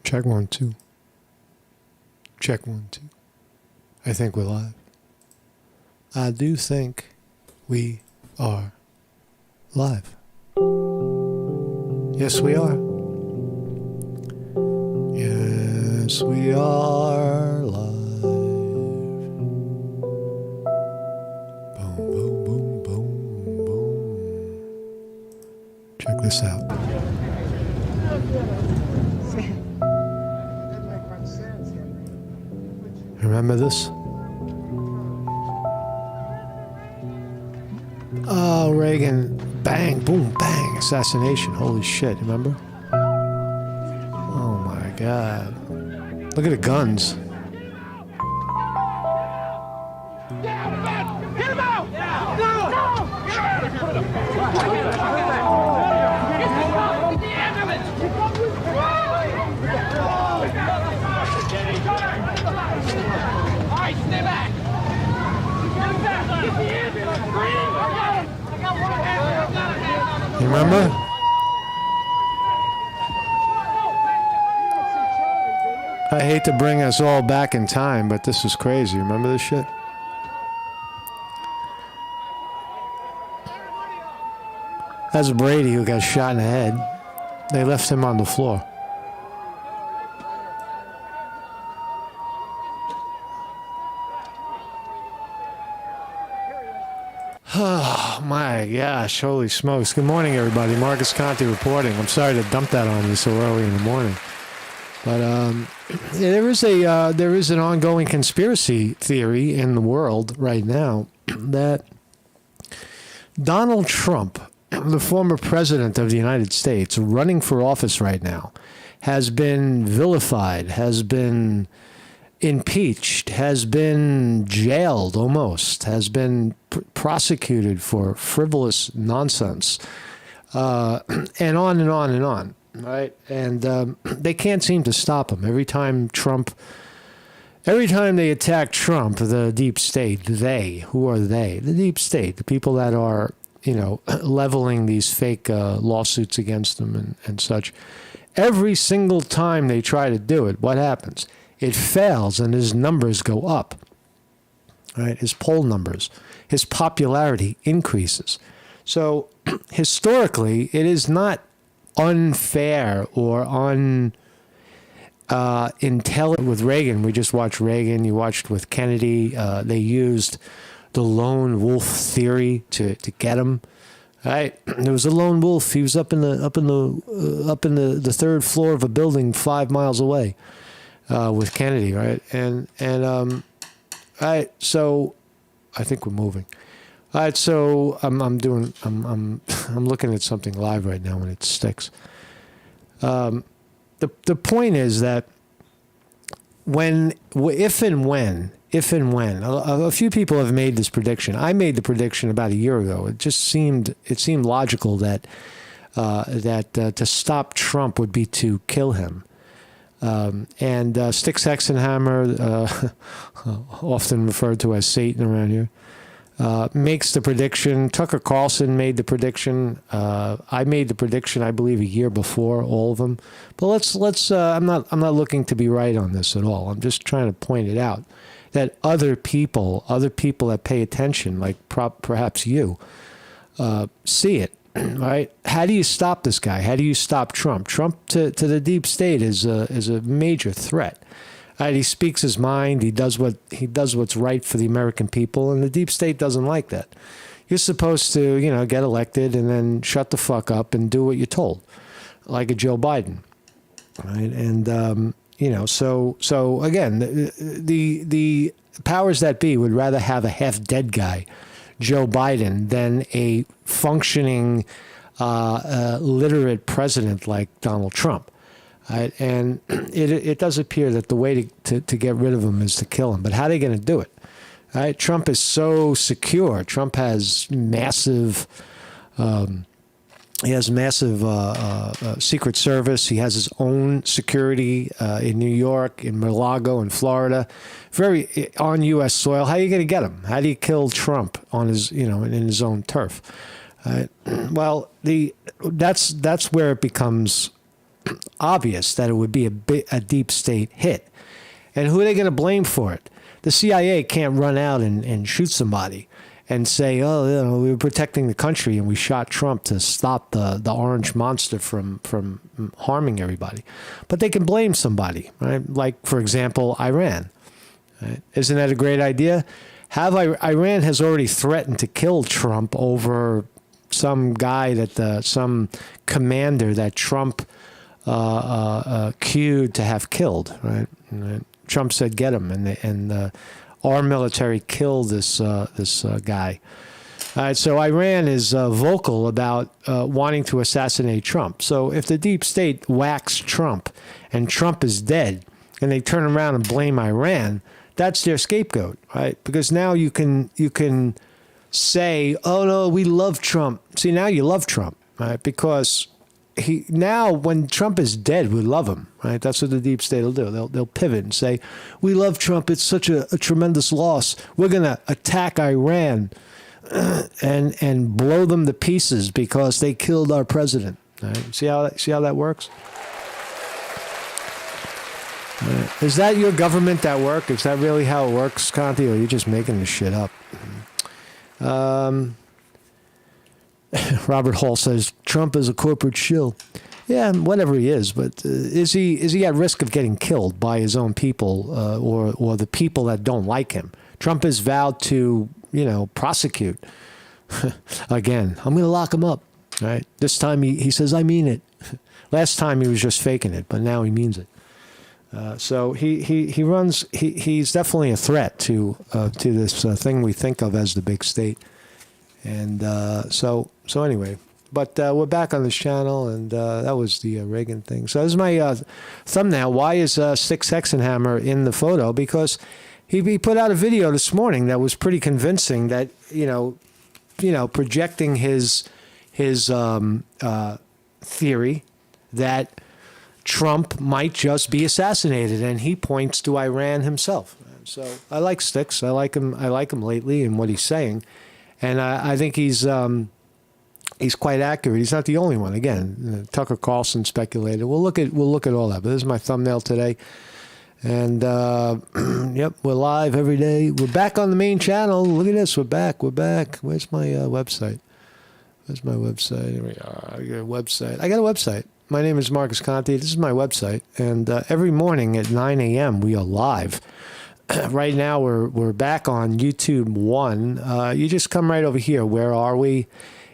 Check 1, 2. Check 1, 2. I think we're live. I do think we are live. Yes, we are. Yes, we are live. Boom, boom, boom, boom, boom. Check this out. Remember this? Oh, Reagan. Bang, boom, bang. Assassination. Holy shit, remember? Oh my God. Look at the guns. Get him out! All right, stay back! Get back! Get the ambulance! I got one! You remember? I hate to bring us all back in time, but this is crazy. Remember this shit? That's Brady who got shot in the head. They left him on the floor. Oh my gosh, holy smokes. Good morning, everybody. Marcus Conte reporting. I'm sorry to dump that on you so early in the morning. But there is an ongoing conspiracy theory in the world right now that Donald Trump, the former president of the United States, running for office right now, has been vilified, has been impeached, has been jailed almost, has been prosecuted for frivolous nonsense, and on and on and on, right? And they can't seem to stop him. Every time they attack Trump, the deep state, who are they? The deep state, the people that are, leveling these fake lawsuits against him and such. Every single time they try to do it, what happens? It fails and his numbers go up, right? His poll numbers, his popularity increases. So historically, it is not unfair or intelligent with Reagan. We just watched Reagan. You watched with Kennedy. They used the lone wolf theory to get him. Right? There was a lone wolf. He was up in the third floor of a building 5 miles away. With Kennedy, right? And all right, so I think we're moving. All right, so I'm looking at something live right now and it sticks. The point is that if and when, a few people have made this prediction. I made the prediction about a year ago. It seemed logical that to stop Trump would be to kill him. And Styx Hexenhammer, often referred to as Satan around here, makes the prediction. Tucker Carlson made the prediction. I made the prediction, I believe, a year before, all of them. But let's. I'm not looking to be right on this at all. I'm just trying to point it out that other people that pay attention, like perhaps you, see it. Right? How do you stop this guy? How do you stop Trump? Trump to the deep state is a major threat. Right? He speaks his mind. He does what's right for the American people, and the deep state doesn't like that. You're supposed to, get elected and then shut the fuck up and do what you're told, like a Joe Biden, right? And so again, the powers that be would rather have a half dead guy, Joe Biden, than a functioning, literate president like Donald Trump. Right? And it does appear that the way to get rid of him is to kill him. But how are they going to do it? Right? Trump is so secure. Trump has massive... He has massive Secret Service. He has his own security in New York, in Mar-a-Lago, in Florida, very on U.S. soil. How are you going to get him? How do you kill Trump on his, in his own turf? Well, that's where it becomes obvious that it would be a deep state hit. And who are they going to blame for it? The CIA can't run out and shoot somebody and say, oh, you know, we were protecting the country and we shot Trump to stop the orange monster from harming everybody. But they can blame somebody, right? Like, for example, Iran. Right? Isn't that a great idea? Iran has already threatened to kill Trump over some guy some commander that Trump cued to have killed, right? Trump said, "Get him," and our military killed this guy. All right, so Iran is vocal about wanting to assassinate Trump. So if the deep state whacks Trump and Trump is dead, and they turn around and blame Iran, that's their scapegoat, right? Because now you can say, "Oh no, we love Trump." See, now you love Trump, right? Because now when Trump is dead, we love him, right? That's what the deep state will do. They'll pivot and say, "We love Trump. It's such a tremendous loss. We're going to attack Iran and blow them to pieces because they killed our president." Right? See how that works? Right. Is that your government at work? Is that really how it works, Conti, or are you just making this shit up? Robert Hall says Trump is a corporate shill. Yeah, whatever he is, but is he at risk of getting killed by his own people or the people that don't like him? Trump has vowed to, prosecute. Again, I'm going to lock him up. Right? This time he says, "I mean it." Last time he was just faking it, but now he means it. So he's definitely a threat to this thing we think of as the big state. And so anyway, but we're back on this channel, and that was the Reagan thing. So this is my thumbnail. Why is Six Hexenhammer in the photo? Because he put out a video this morning that was pretty convincing. That projecting his theory that Trump might just be assassinated, and he points to Iran himself. So I like Sticks. I like him lately and what he's saying. And I think he's quite accurate. He's not the only one. Again, Tucker Carlson speculated. We'll look at all that. But this is my thumbnail today. And yep, we're live every day. We're back on the main channel. Look at this. We're back. Where's my website? Where's my website? Here we are. I got a website. My name is Marcus Conte. This is my website. And every morning at 9 a.m. we are live. Right now we're back on YouTube 1. You just come right over here. Where are we?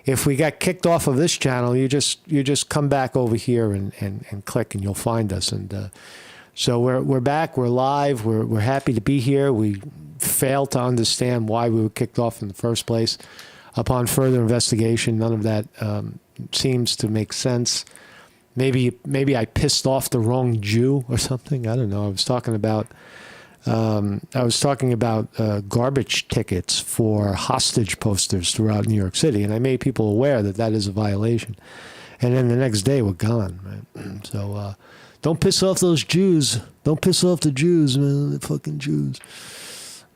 If we got kicked off of this channel, you just come back over here and click, and you'll find us. And so we're back. We're live. We're happy to be here. We failed to understand why we were kicked off in the first place. Upon further investigation, none of that seems to make sense. Maybe I pissed off the wrong Jew or something. I don't know. I was talking about garbage tickets for hostage posters throughout New York City, and I made people aware that is a violation. And then the next day, we're gone. Right? So don't piss off those Jews. Don't piss off the Jews, man. The fucking Jews.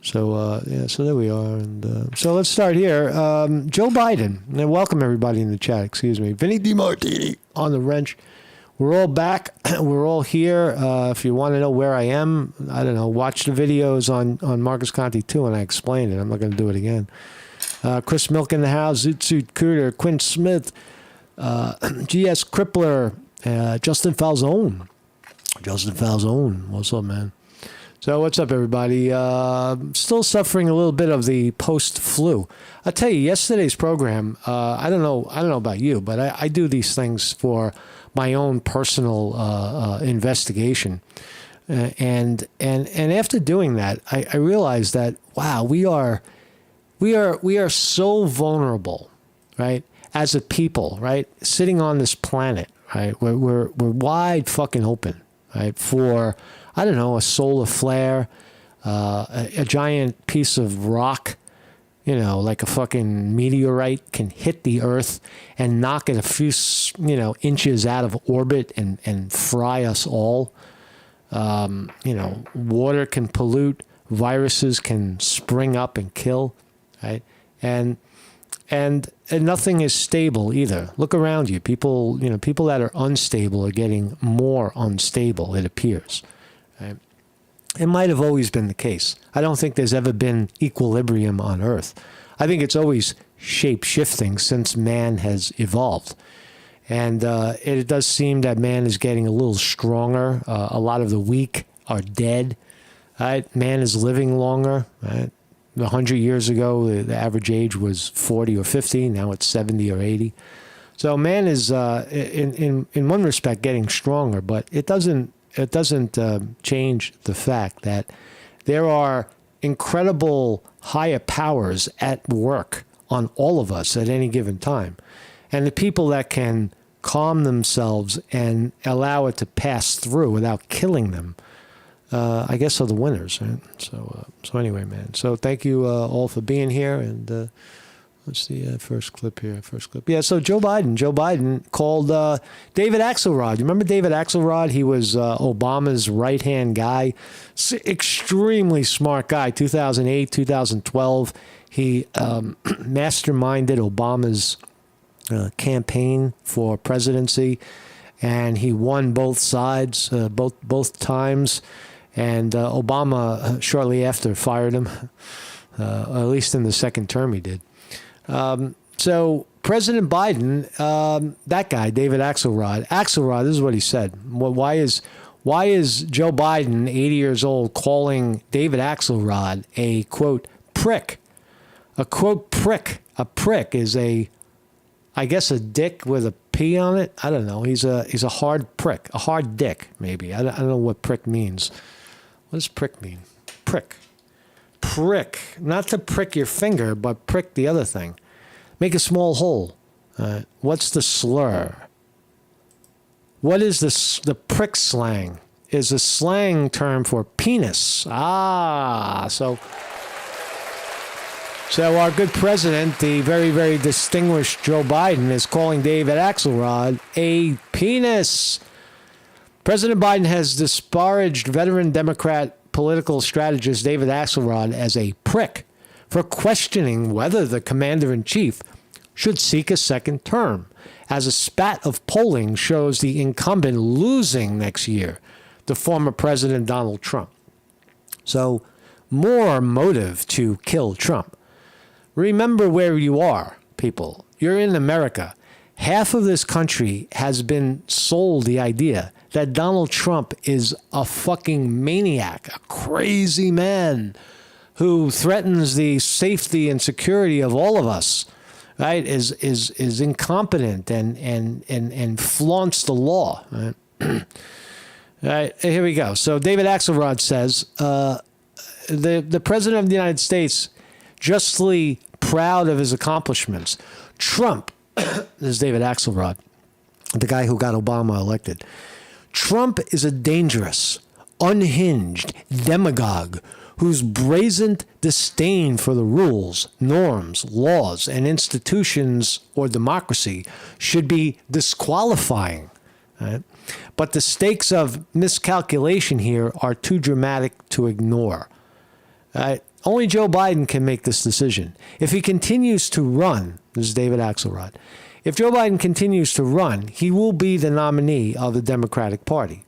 So, so there we are. And so let's start here. Joe Biden. And welcome everybody in the chat. Excuse me. Vinny DiMartini on the wrench. We're all back. We're all here. If you want to know where I am, I don't know, watch the videos on Marcus Conte 2, and I explained it. I'm not going to do it again. Chris Milk in the house, Zoot Suit Cooter, Quinn Smith, GS Crippler, Justin Falzone. What's up, man? So what's up, everybody? Still suffering a little bit of the post-flu. I'll tell you, yesterday's program, I don't know about you, but I do these things for my own personal investigation. And after doing that, I realized that, wow, we are so vulnerable, right? As a people, right? Sitting on this planet, right? We're wide fucking open, right? For, I don't know, a solar flare, a giant piece of rock, like a fucking meteorite can hit the earth and knock it a few, inches out of orbit and fry us all. Water can pollute, viruses can spring up and kill, right? And And nothing is stable either. Look around you. People that are unstable are getting more unstable, it appears. Right? It might have always been the case. I don't think there's ever been equilibrium on Earth. I think it's always shape-shifting since man has evolved. And it does seem that man is getting a little stronger. A lot of the weak are dead. Right? Man is living longer. Right? 100 years ago, the average age was 40 or 50. Now it's 70 or 80. So man is, in one respect, getting stronger. But it doesn't change the fact that there are incredible higher powers at work on all of us at any given time. And the people that can calm themselves and allow it to pass through without killing them, I guess, are the winners. Right? So anyway, man. So thank you all for being here. And let's see, first clip here. Yeah, so Joe Biden called David Axelrod. You remember David Axelrod? He was Obama's right-hand guy. Extremely smart guy. 2008, 2012. He masterminded Obama's campaign for presidency, and he won both sides, both times. And Obama, shortly after, fired him. At least in the second term he did. So President Biden, that guy, David Axelrod, this is what he said. Why is Joe Biden, 80 years old, calling David Axelrod a, quote, prick? A, quote, prick. A prick is I guess a dick with a P on it. I don't know. He's a hard prick, a hard dick, maybe. I don't know what prick means. What does prick mean? Prick. Prick. Not to prick your finger, but prick the other thing. Make a small hole. What's the slur? What is the prick slang? Is a slang term for penis. So our good president, the very, very distinguished Joe Biden, is calling David Axelrod a penis. President Biden has disparaged veteran Democrat political strategist David Axelrod as a prick for questioning whether the commander-in-chief should seek a second term, as a spat of polling shows the incumbent losing next year to former President Donald Trump. So, more motive to kill Trump. Remember where you are, people. You're in America. Half of this country has been sold the idea that Donald Trump is a fucking maniac, a crazy man who threatens the safety and security of all of us, right? Is incompetent and flaunts the law. Right? Right, here we go. So David Axelrod says the president of the United States, justly proud of his accomplishments. Trump, this is David Axelrod, the guy who got Obama elected. Trump is a dangerous, unhinged demagogue whose brazen disdain for the rules, norms, laws, and institutions or democracy should be disqualifying. Right? But the stakes of miscalculation here are too dramatic to ignore. Right? Only Joe Biden can make this decision. If he continues to run, this is David Axelrod, if Joe Biden continues to run, he will be the nominee of the Democratic Party.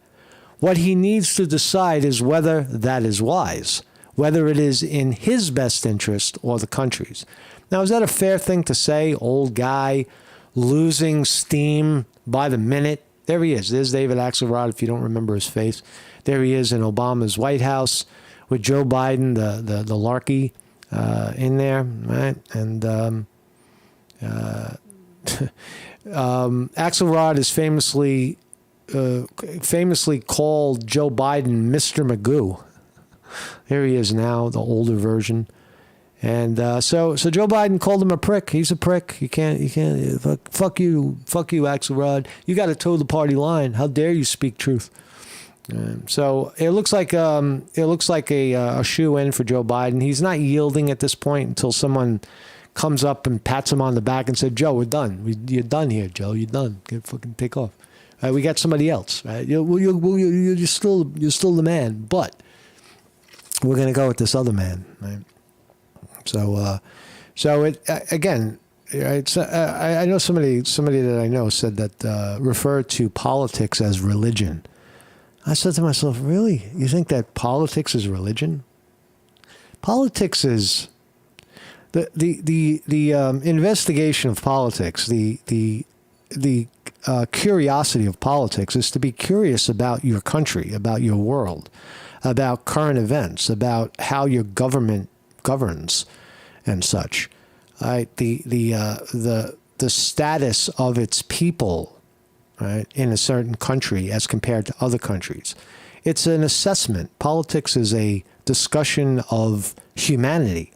What he needs to decide is whether that is wise, whether it is in his best interest or the country's. Now, is that a fair thing to say? Old guy, losing steam by the minute. There he is. There's David Axelrod, if you don't remember his face. There he is in Obama's White House with Joe Biden, the larky, in there, right? And Axelrod is famously called Joe Biden Mr. Magoo. Here he is now, the older version. And so Joe Biden called him a prick. He's a prick. You can't. Fuck you, Axelrod. You got to toe the party line. How dare you speak truth? So it looks like a shoe-in for Joe Biden. He's not yielding at this point until someone comes up and pats him on the back and said, "Joe, we're done. You're done here, Joe. You're done. Fucking take off. We got somebody else. Right? You're still the man, but we're gonna go with this other man." Right? So it again, Right. So I know somebody that I know said that referred to politics as religion. I said to myself, really? You think that politics is religion? Politics is the investigation of politics. The curiosity of politics is to be curious about your country, about your world, about current events, about how your government governs, and such. Right? The status of its people, right, in a certain country as compared to other countries. It's an assessment. Politics is a discussion of humanity.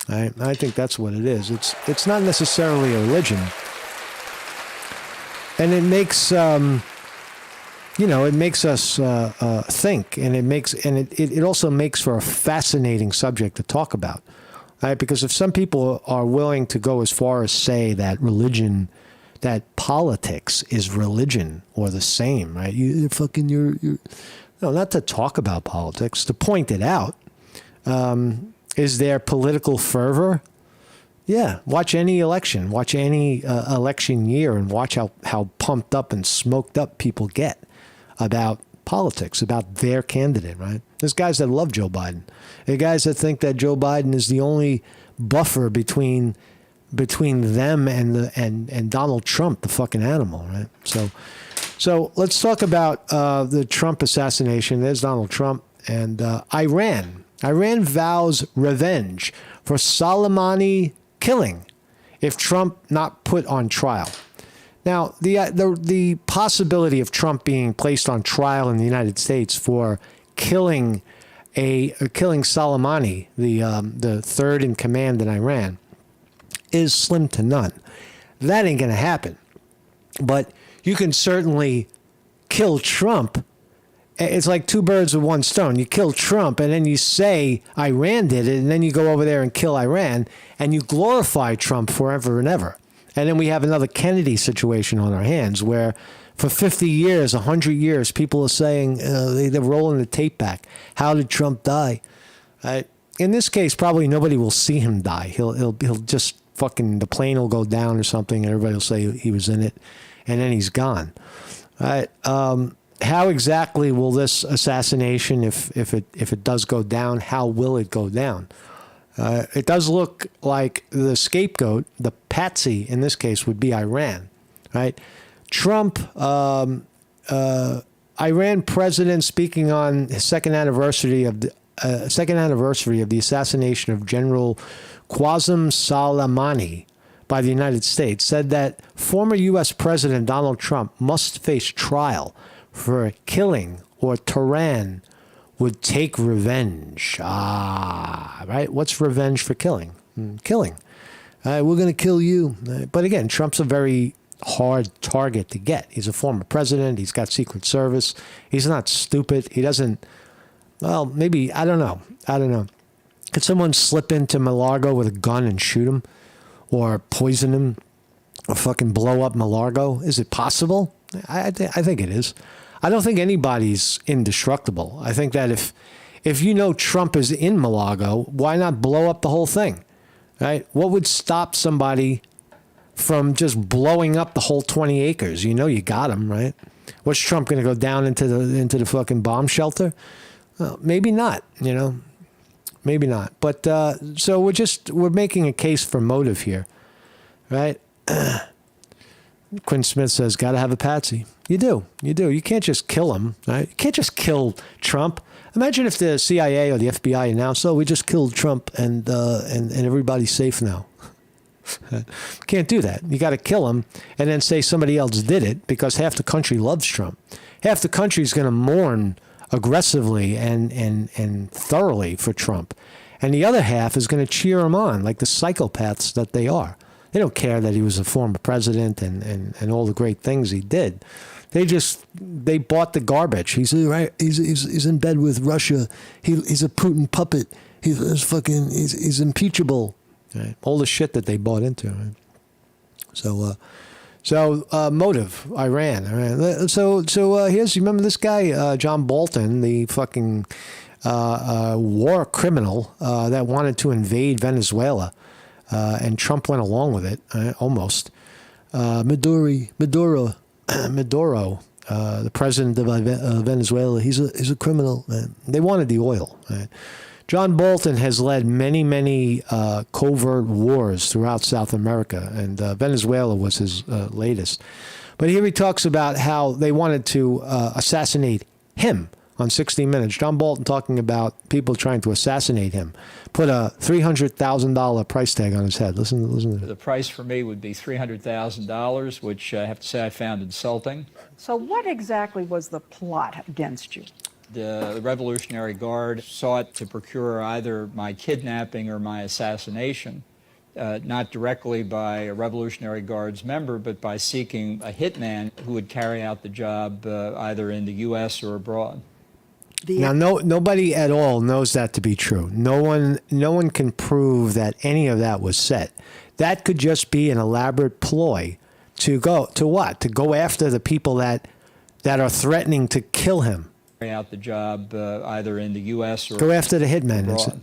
Right? I think that's what it is. It's not necessarily a religion, and it makes it makes us think, and it also makes for a fascinating subject to talk about. Right? Because if some people are willing to go as far as say that politics is religion or the same, right? You're no, not to talk about politics, to point it out. Is there political fervor? Yeah. Watch any election. Watch any election year and watch how pumped up and smoked up people get about politics, about their candidate, right? There's guys that love Joe Biden. There are guys that think that Joe Biden is the only buffer between them and Donald Trump, the fucking animal, right? So let's talk about the Trump assassination. There's Donald Trump and Iran. Iran vows revenge for Soleimani killing if Trump not put on trial. Now, the possibility of Trump being placed on trial in the United States for killing Soleimani, the third in command in Iran, is slim to none. That ain't going to happen. But you can certainly kill Trump. It's like two birds with one stone. You kill Trump, and then you say Iran did it, and then you go over there and kill Iran, and you glorify Trump forever and ever. And then we have another Kennedy situation on our hands where for 50 years, 100 years, people are saying, they're rolling the tape back. How did Trump die? In this case, probably nobody will see him die. He'll just fucking, the plane will go down or something, and everybody will say he was in it, and then he's gone. Right? How exactly will this assassination, if it does go down, how will it go down? It does look like the scapegoat, the patsy in this case, would be Iran, right? Trump, Iran president, speaking on his second anniversary of the assassination of General Qasem Soleimani by the United States, said that former U.S. President Donald Trump must face trial for killing, or Tehran would take revenge. Right? What's revenge for killing? Killing. We're going to kill you. But again, Trump's a very hard target to get. He's a former president. He's got Secret Service. He's not stupid. He doesn't, well, maybe, I don't know. Could someone slip into Mar-a-Lago with a gun and shoot him? Or poison him? Or fucking blow up Mar-a-Lago? Is it possible? I think it is. I don't think anybody's indestructible. I think that if you know Trump is in Mar-a-Lago, why not blow up the whole thing, right? What would stop somebody from just blowing up the whole 20 acres? You know you got him, right? What's Trump going to go down into the fucking bomb shelter? Well, maybe not, maybe not. But so we're making a case for motive here, right? Quinn Smith says, got to have a patsy. You do. You can't just kill him, right? You can't just kill Trump. Imagine if the CIA or the FBI announced, "Oh, we just killed Trump and everybody's safe now." Can't do that. You got to kill him and then say somebody else did it, because half the country loves Trump. Half the country is going to mourn aggressively and thoroughly for Trump, and the other half is going to cheer him on like the psychopaths that they are. They don't care that he was a former president and all the great things he did. They bought the garbage. He's right. He's in bed with Russia. He's a Putin puppet. He's impeachable. Right? All the shit that they bought into. Right? So motive, Iran. So here's, you remember this guy, John Bolton, the fucking war criminal that wanted to invade Venezuela. and Trump went along with it, almost. Maduro, the president of Venezuela, he's a criminal. Man. They wanted the oil. Right? John Bolton has led many covert wars throughout South America, and Venezuela was his latest. But here he talks about how they wanted to assassinate him on 60 Minutes. John Bolton talking about people trying to assassinate him. Put a $300,000 price tag on his head. Listen to this. The price for me would be $300,000, which I have to say I found insulting. So what exactly was the plot against you? The Revolutionary Guard sought to procure either my kidnapping or my assassination, not directly by a Revolutionary Guard's member, but by seeking a hitman who would carry out the job either in the U.S. or abroad. Now, nobody at all knows that to be true. No one can prove that any of that was set. That could just be an elaborate ploy to go after the people that are threatening to kill him. Carry out the job either in the U.S. or go after the hitman. abroad.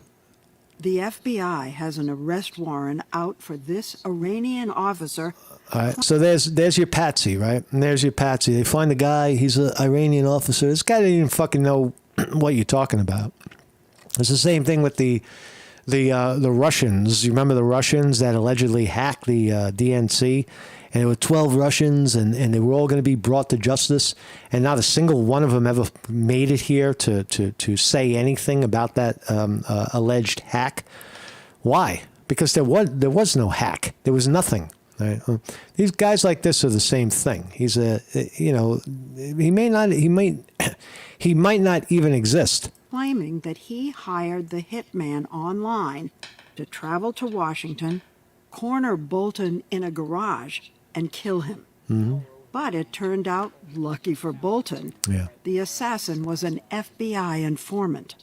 The FBI has an arrest warrant out for this Iranian officer. All right, so there's your patsy, right? And there's your patsy. They find the guy. He's an Iranian officer. This guy didn't even fucking know what you're talking about. It's the same thing with the Russians. You remember the Russians that allegedly hacked the DNC? And there were 12 Russians, and they were all going to be brought to justice. And not a single one of them ever made it here to say anything about that alleged hack. Why? Because there was no hack. There was nothing. Right? These guys like this are the same thing. He's he might not even exist. Claiming that he hired the hitman online to travel to Washington, corner Bolton in a garage, and kill him. Mm-hmm. But it turned out, lucky for Bolton, the assassin was an FBI informant.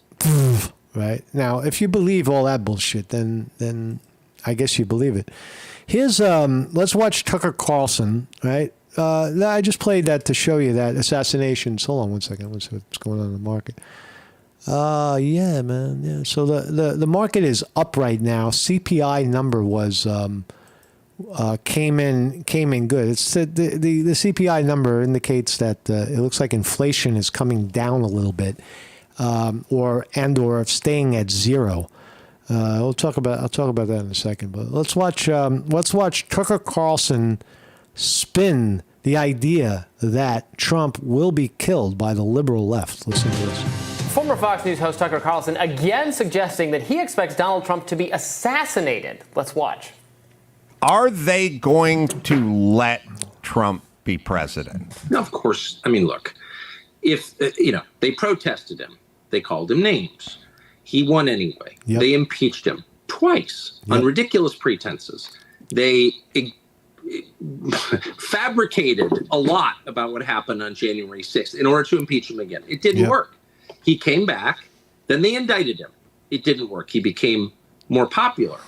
Right. Now, if you believe all that bullshit, then I guess you believe it. Here's let's watch Tucker Carlson. Right. I just played that to show you that assassination. Hold on one second. Let's see what's going on in the market. Yeah, man. Yeah. So the market is up right now. CPI number was came in good. It's the CPI number indicates that it looks like inflation is coming down a little bit, or staying at zero. I'll talk about that in a second. But let's watch Tucker Carlson spin the idea that Trump will be killed by the liberal left. Listen to this. Former Fox News host Tucker Carlson again suggesting that he expects Donald Trump to be assassinated. Let's watch. Are they going to let Trump be president? No, of course. I mean, look, if, they protested him, they called him names. He won anyway. Yep. They impeached him twice on ridiculous pretenses. They fabricated a lot about what happened on January 6th in order to impeach him again. It didn't work. He came back. Then they indicted him. It didn't work. He became more popular.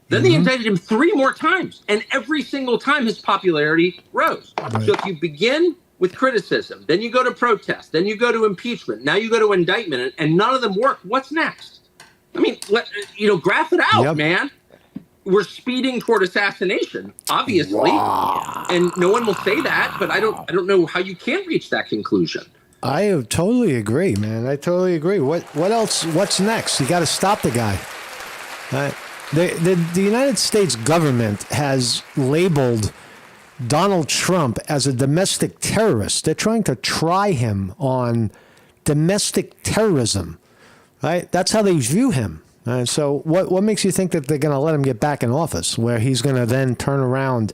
Then they indicted him 3 more times. And every single time his popularity rose. Right. So if you begin with criticism, then you go to protest, then you go to impeachment, now you go to indictment, and none of them work, what's next? I mean, graph it out, man. We're speeding toward assassination, obviously. Wow. And no one will say that, but I don't know how you can reach that conclusion. I totally agree, man. I totally agree. What else? What's next? You got to stop the guy. The United States government has labeled Donald Trump as a domestic terrorist. They're trying to try him on domestic terrorism, right? That's how they view him. So what makes you think that they're going to let him get back in office, where he's going to then turn around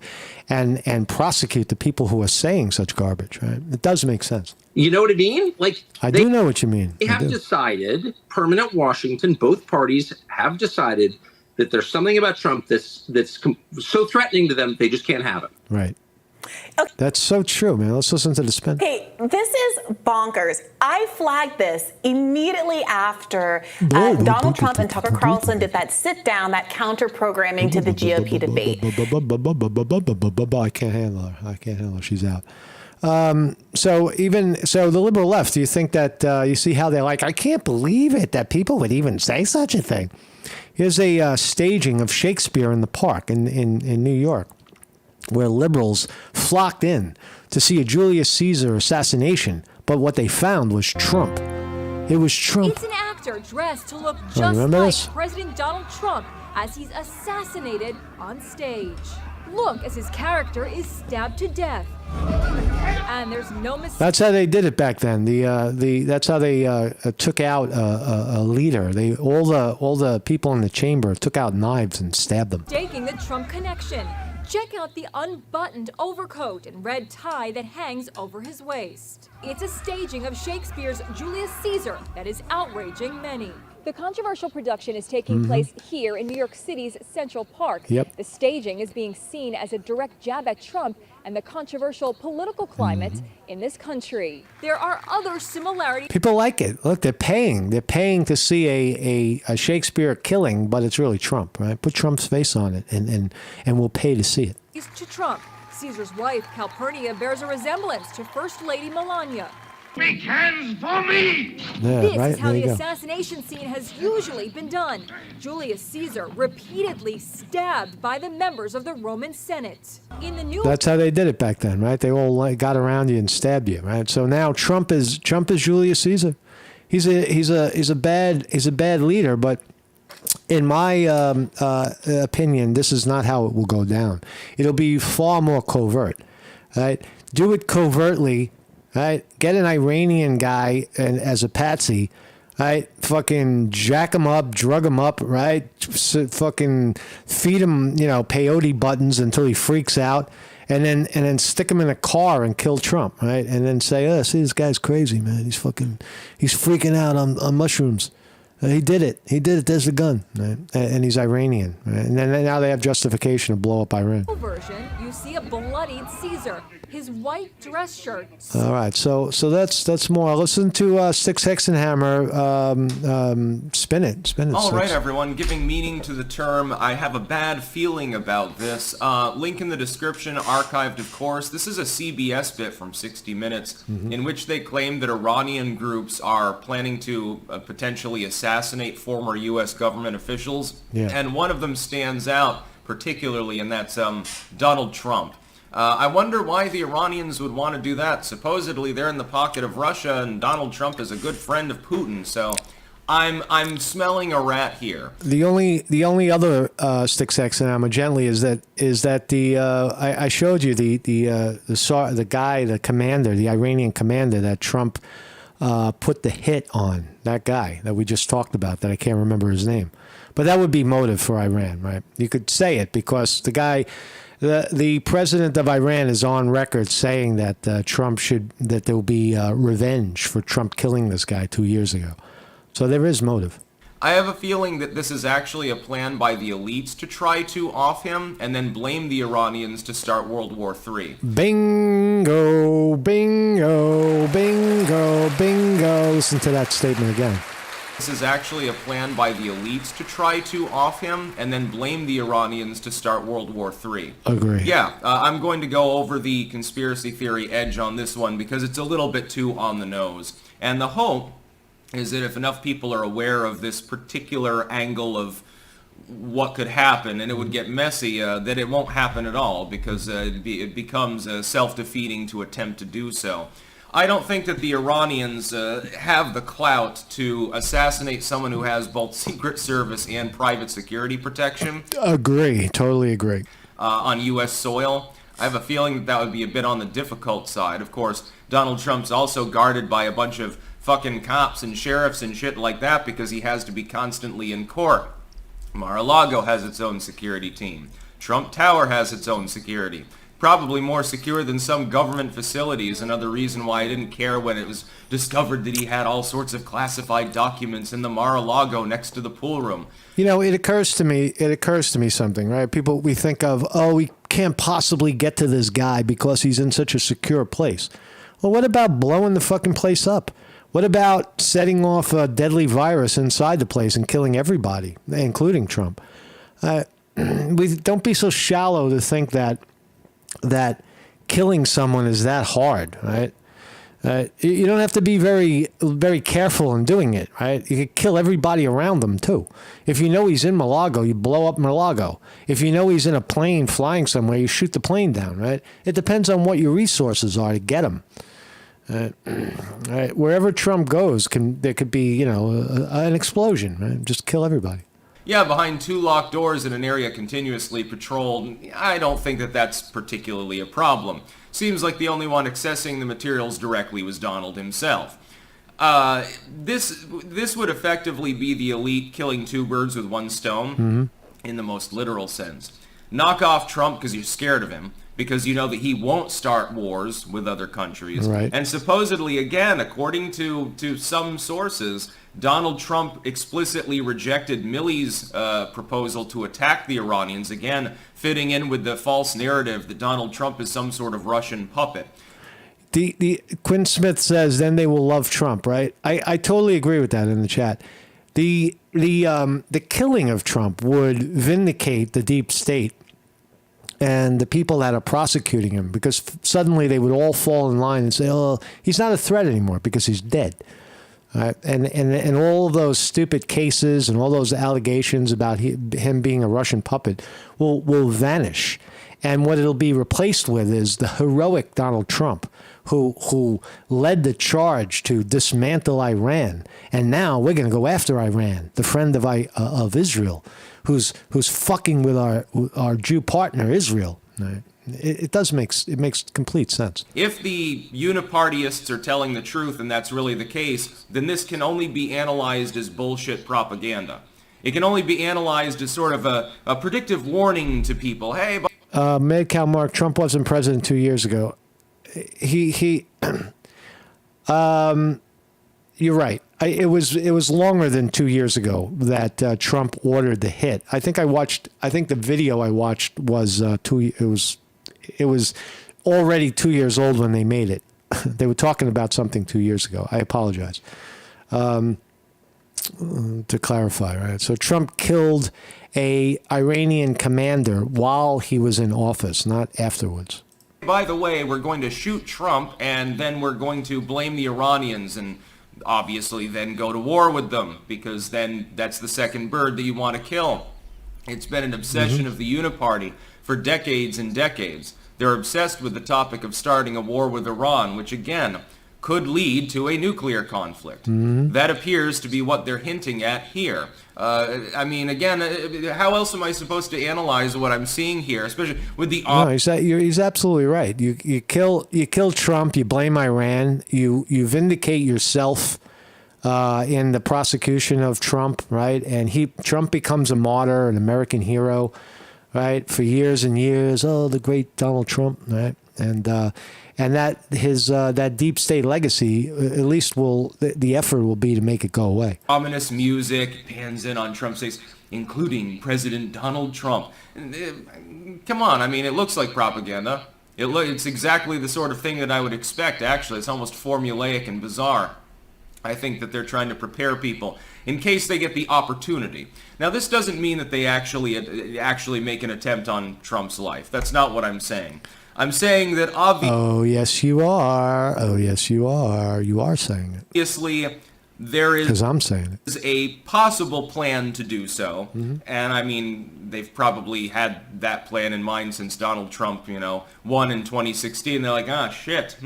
and prosecute the people who are saying such garbage, right? It does make sense. You know what I mean? I do know what you mean. They have decided, permanent Washington, both parties have decided that there's something about Trump that's so threatening to them, they just can't have it. Right. Okay. That's so true, man. Let's listen to the spin. Okay, this is bonkers. I flagged this immediately after Donald Trump and Tucker Carlson did that sit down, that counter programming to the GOP debate. I can't handle her. She's out. So the liberal left, do you think that you see how they're like, I can't believe it that people would even say such a thing. Here's a staging of Shakespeare in the Park in New York, where liberals flocked in to see a Julius Caesar assassination, but what they found was Trump. It was Trump. It's an actor dressed to look just remember like this? President Donald Trump as he's assassinated on stage. Look as his character is stabbed to death. And there's no mistake. That's how they did it back then. That's how they took out a leader. All the people in the chamber took out knives and stabbed them. Taking the Trump connection. Check out the unbuttoned overcoat and red tie that hangs over his waist. It's a staging of Shakespeare's Julius Caesar that is outraging many. The controversial production is taking place here in New York City's Central Park. Yep. The staging is being seen as a direct jab at Trump and the controversial political climate in this country. There are other similarities. People like it. Look, they're paying. They're paying to see a Shakespeare killing, but it's really Trump, right? Put Trump's face on it, and we'll pay to see it. To Trump, Caesar's wife, Calpurnia, bears a resemblance to First Lady Melania. Big hands for me! Yeah, This right? is how There the you go. assassination scene has usually been done. Julius Caesar repeatedly stabbed by the members of the Roman Senate. In the new That's how they did it back then, right? They all got around you and stabbed you, right? So now Trump is Julius Caesar. He's a bad leader, but in my opinion, this is not how it will go down. It'll be far more covert, right? Do it covertly, right? Get an Iranian guy as a patsy, right? Fucking jack him up, drug him up, right? Fucking feed him, peyote buttons until he freaks out, and then stick him in a car and kill Trump, right? And then say, "Oh, see, this guy's crazy, man. He's freaking out on mushrooms." He did it. There's the gun, right? And he's Iranian, right? And then now they have justification to blow up Iran. version, you see a bloodied Caesar, his white dress shirt. All right, so that's more. Listen to Six Hexenhammer. Spin it. All right, Six. everyone. Giving meaning to the term, I have a bad feeling about this. Link in the description, archived, of course. This is a CBS bit from 60 Minutes, in which they claim that Iranian groups are planning to potentially assassinate former U.S. government officials, and one of them stands out particularly, and that's Donald Trump. I wonder why the Iranians would want to do that. Supposedly they're in the pocket of Russia, and Donald Trump is a good friend of Putin. So I'm smelling a rat here. The only other Six Hexenhammer gently is that the I showed you the guy, the commander, the Iranian commander that Trump put the hit on, that guy that we just talked about, that I can't remember his name. But that would be motive for Iran, right? You could say it because the guy, the president of Iran is on record saying that that there will be revenge for Trump killing this guy 2 years ago. So there is motive. I have a feeling that this is actually a plan by the elites to try to off him and then blame the Iranians to start World War III. Bingo, bingo, bingo, bingo. Listen to that statement again. This is actually a plan by the elites to try to off him and then blame the Iranians to start World War III. Agree. Yeah, I'm going to go over the conspiracy theory edge on this one because it's a little bit too on the nose. And the hope is that if enough people are aware of this particular angle of what could happen, and it would get messy, that it won't happen at all because it becomes self-defeating to attempt to do so. I don't think that the Iranians have the clout to assassinate someone who has both Secret Service and private security protection. Agree. Totally agree. On U.S. soil. I have a feeling that would be a bit on the difficult side. Of course, Donald Trump's also guarded by a bunch of fucking cops and sheriffs and shit like that because he has to be constantly in court. Mar-a-Lago has its own security team. Trump Tower has its own security. Probably more secure than some government facilities. Another reason why I didn't care when it was discovered that he had all sorts of classified documents in the Mar-a-Lago next to the pool room. You know, it occurs to me something, right? We think of, we can't possibly get to this guy because he's in such a secure place. Well, what about blowing the fucking place up? What about setting off a deadly virus inside the place and killing everybody, including Trump? Don't be so shallow to think that killing someone is that hard, right? You don't have to be very, very careful in doing it, right? You could kill everybody around them, too. If you know he's in Mar-a-Lago, you blow up Mar-a-Lago. If you know he's in a plane flying somewhere, you shoot the plane down, right? It depends on what your resources are to get him. Right? Wherever Trump goes, there could be, an explosion, right? Just kill everybody. Yeah, behind 2 locked doors in an area continuously patrolled, I don't think that that's particularly a problem. Seems like the only one accessing the materials directly was Donald himself. This would effectively be the elite killing 2 birds with 1 stone, in the most literal sense. Knock off Trump because you're scared of him, because you know that he won't start wars with other countries. Right. And supposedly, again, according to some sources, Donald Trump explicitly rejected Milley's proposal to attack the Iranians, again, fitting in with the false narrative that Donald Trump is some sort of Russian puppet. The Quinn Smith says, then they will love Trump, right? I totally agree with that in the chat. The killing of Trump would vindicate the deep state and the people that are prosecuting him, because suddenly they would all fall in line and say, oh, he's not a threat anymore because he's dead. And all of those stupid cases and all those allegations about him being a Russian puppet will vanish. And what it'll be replaced with is the heroic Donald Trump, who led the charge to dismantle Iran. And now we're going to go after Iran, the friend of Israel, who's fucking with our Jew partner Israel. Right? It makes complete sense. If the unipartyists are telling the truth and that's really the case, then this can only be analyzed as bullshit propaganda. It can only be analyzed as sort of a predictive warning to people. Hey, Madcow Mark, Trump wasn't president 2 years ago. You're right. It was longer than 2 years ago that Trump ordered the hit. I think the video I watched was it was already 2 years old when they made it. They were talking about something 2 years ago. I apologize. To clarify, right? So Trump killed a Iranian commander while he was in office, not afterwards. by the way, we're going to shoot Trump and then we're going to blame the Iranians and obviously then go to war with them, because then that's the second bird that you want to kill. It's been an obsession of the Uniparty for decades and decades. They're obsessed with the topic of starting a war with Iran, which again could lead to a nuclear conflict. That appears to be what they're hinting at here. I mean, again, how else am I supposed to analyze what I'm seeing here, especially with the... No, he's absolutely right. You kill Trump, you blame Iran, you vindicate yourself in the prosecution of Trump, right? And Trump becomes a martyr, an American hero, right? For years and years. Oh, the great Donald Trump, right? And that his that deep state legacy, at least the effort will be to make it go away. Ominous music pans in on Trump's face, including President Donald Trump. Come on, I mean, it looks like propaganda. It's exactly the sort of thing that I would expect, actually. It's almost formulaic and bizarre. I think that they're trying to prepare people in case they get the opportunity. Now, this doesn't mean that they actually make an attempt on Trump's life. That's not what I'm saying. I'm saying that obviously... Oh, yes, you are. Oh, yes, you are. You are saying it. Obviously, there is... Because I'm saying it. A possible plan to do so. And, I mean, they've probably had that plan in mind since Donald Trump, won in 2016. They're like, shit,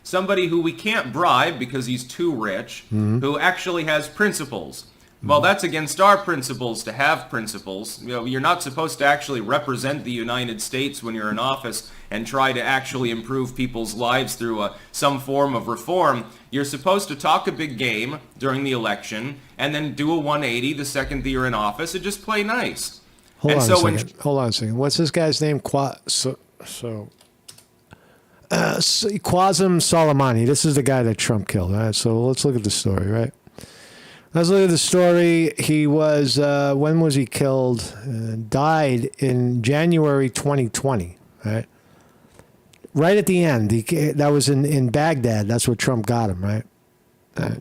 somebody who we can't bribe because he's too rich, who actually has principles. Well, that's against our principles to have principles. You're not supposed to actually represent the United States when you're in office and try to actually improve people's lives through some form of reform. You're supposed to talk a big game during the election and then do a 180 the second that you're in office and just play nice. Hold on a second. What's this guy's name? Qasem Soleimani. This is the guy that Trump killed. All right, so let's look at the story, right? Let's look at the story. He was, when was he killed? Died in January 2020, right? Right at the end. That was in Baghdad. That's where Trump got him, right?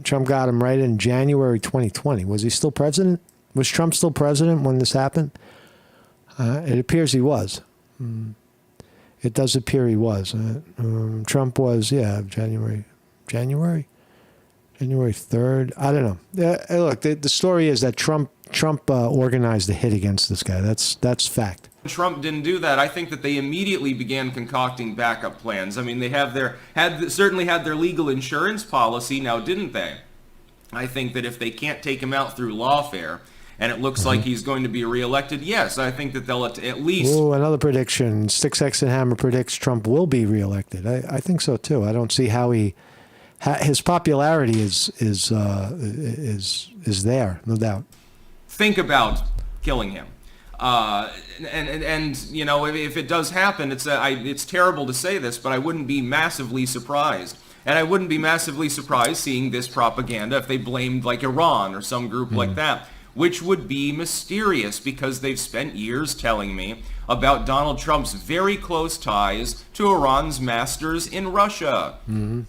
Trump got him right in January 2020. Was he still president? Was Trump still president when this happened? It appears he was. It does appear he was. Trump was, January 3rd. I don't know. Look, the story is that Trump organized the hit against this guy. That's fact. Trump didn't do that. I think that they immediately began concocting backup plans. I mean, they certainly had their legal insurance policy now, didn't they? I think that if they can't take him out through lawfare, and it looks like he's going to be reelected, yes, I think that they'll at least... Ooh, another prediction. Sticks, X, and Hammer predicts Trump will be reelected. I think so, too. I don't see how his popularity is there, no doubt. Think about killing him. And you know, if it does happen, it's terrible to say this, but I wouldn't be massively surprised. And I wouldn't be massively surprised seeing this propaganda if they blamed like Iran or some group like that, which would be mysterious because they've spent years telling me about Donald Trump's very close ties to Iran's masters in Russia.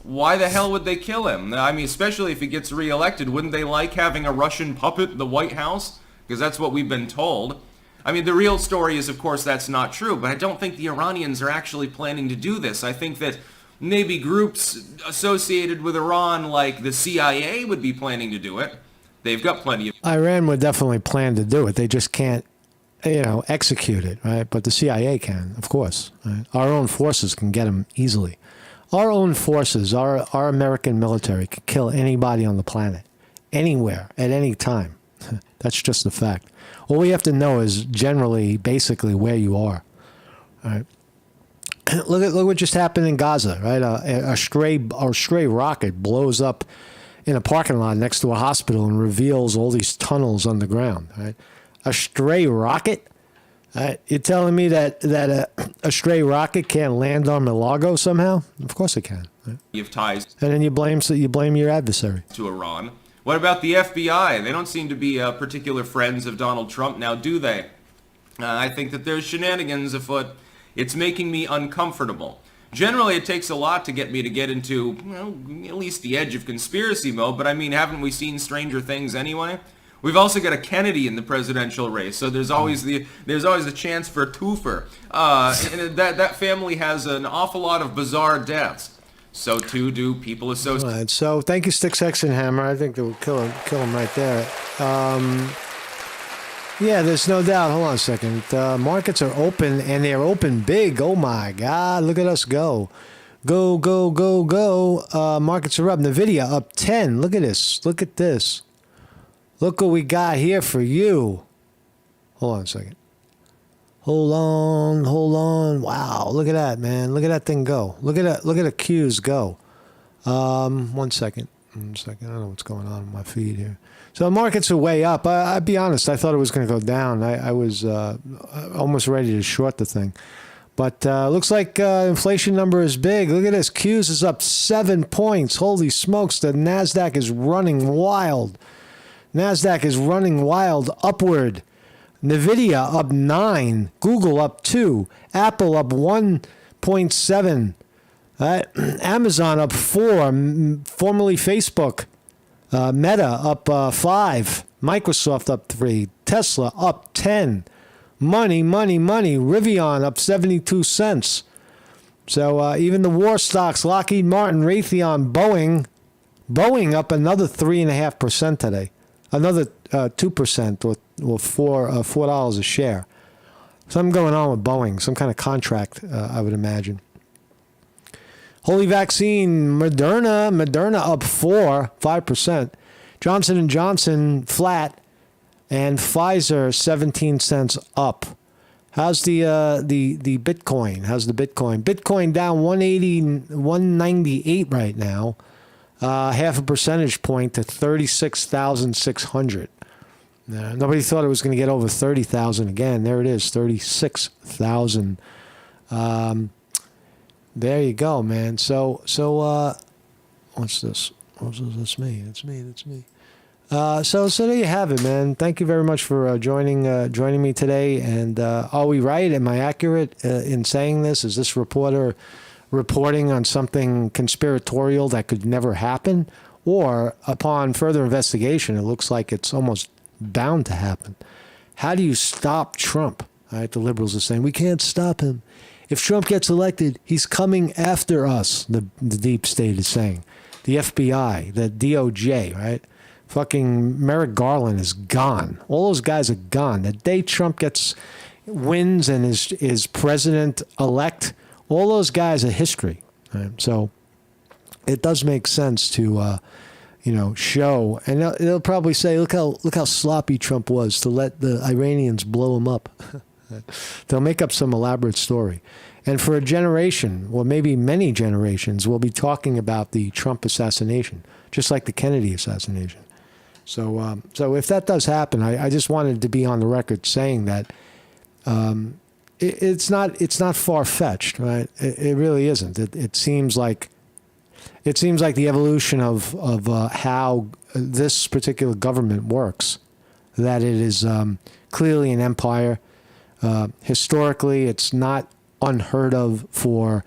Why the hell would they kill him? I mean, especially if he gets reelected, wouldn't they like having a Russian puppet in the White House? Because that's what we've been told. I mean, the real story is, of course, that's not true, but I don't think the Iranians are actually planning to do this. I think that maybe groups associated with Iran, like the CIA, would be planning to do it. They've got plenty of... Iran would definitely plan to do it. They just can't, execute it, right? But the CIA can, of course. Right? Our own forces can get them easily. Our own forces, our American military, can kill anybody on the planet, anywhere, at any time. That's just a fact. All we have to know is generally, basically, where you are. All right. Look what just happened in Gaza, right? A stray rocket blows up in a parking lot next to a hospital and reveals all these tunnels underground. Right? A stray rocket? You're telling me that a stray rocket can't land on Mar-a-Lago somehow? Of course it can. Right? You have ties. And then you blame your adversary. To Iran. What about the FBI? They don't seem to be particular friends of Donald Trump now, do they? I think that there's shenanigans afoot. It's making me uncomfortable. Generally, it takes a lot to get me to get into, at least the edge of conspiracy mode, but I mean, haven't we seen stranger things anyway? We've also got a Kennedy in the presidential race, so there's always the chance for a twofer. And that family has an awful lot of bizarre deaths. So too do people associated. All right, so thank you, Sticks, X, and Hammer. I think they will kill him right there. Yeah, there's no doubt. Hold on a second. Markets are open, and they're open big. Oh, my God. Look at us go. Go, go, go, go. Markets are up. NVIDIA up 10. Look at this. Look at this. Look what we got here for you. Hold on a second. Hold on. Wow, look at that, man. Look at that thing go. Look at the Qs go. 1 second. I don't know what's going on in my feed here. So markets are way up. I'll be honest. I thought it was going to go down. I was almost ready to short the thing. But looks like inflation number is big. Look at this. Qs is up 7 points. Holy smokes. The NASDAQ is running wild. Upward. NVIDIA up 9, Google up 2, Apple up 1.7, Amazon up 4, formerly Facebook, Meta up 5, Microsoft up 3, Tesla up 10, money, Rivian up 72 cents. So even the war stocks, Lockheed Martin, Raytheon, Boeing up another 3.5% today. Another 2% or $4 a share. Something going on with Boeing, some kind of contract, I would imagine. Holy vaccine, Moderna up 5%. Johnson & Johnson flat, and Pfizer 17 cents up. How's the Bitcoin? Bitcoin down 198 right now. Half a percentage point to 36,600. Nobody thought it was going to get over 30,000 again. There it is, 36,000. There you go, man. So what's this? That's me. So there you have it, man. Thank you very much for joining me today. And are we right? Am I accurate in saying this? Is this reporter reporting on something conspiratorial that could never happen? Or upon further investigation, it looks like it's almost bound to happen. How do you stop Trump? All right, the liberals are saying, we can't stop him. if Trump gets elected, he's coming after us, the deep state is saying. The FBI, the DOJ, right? Fucking Merrick Garland is gone. All those guys are gone. The day Trump wins and is president-elect, all those guys are history. Right? So it does make sense to, show. And they'll probably say, look how sloppy Trump was to let the Iranians blow him up. They'll make up some elaborate story. And for a generation, or maybe many generations, we'll be talking about the Trump assassination, just like the Kennedy assassination. So if that does happen, I just wanted to be on the record saying that it's not far-fetched, right? It really isn't. It seems like the evolution of how this particular government works, that it is clearly an empire. Historically, it's not unheard of for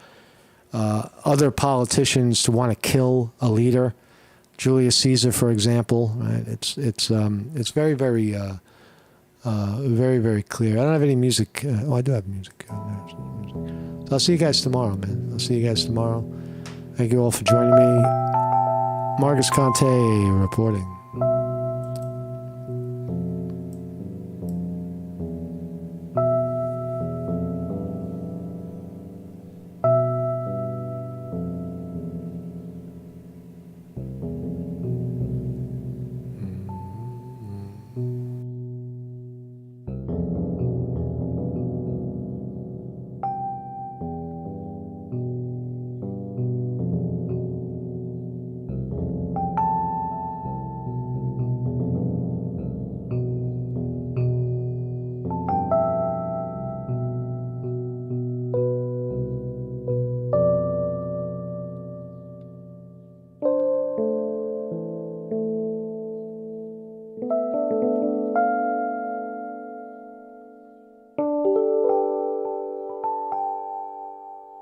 other politicians to want to kill a leader. Julius Caesar, for example, right? It's very, very, very, very clear. I don't have any music. I do have music. So I'll see you guys tomorrow, man. I'll see you guys tomorrow. Thank you all for joining me. Marcus Conte reporting.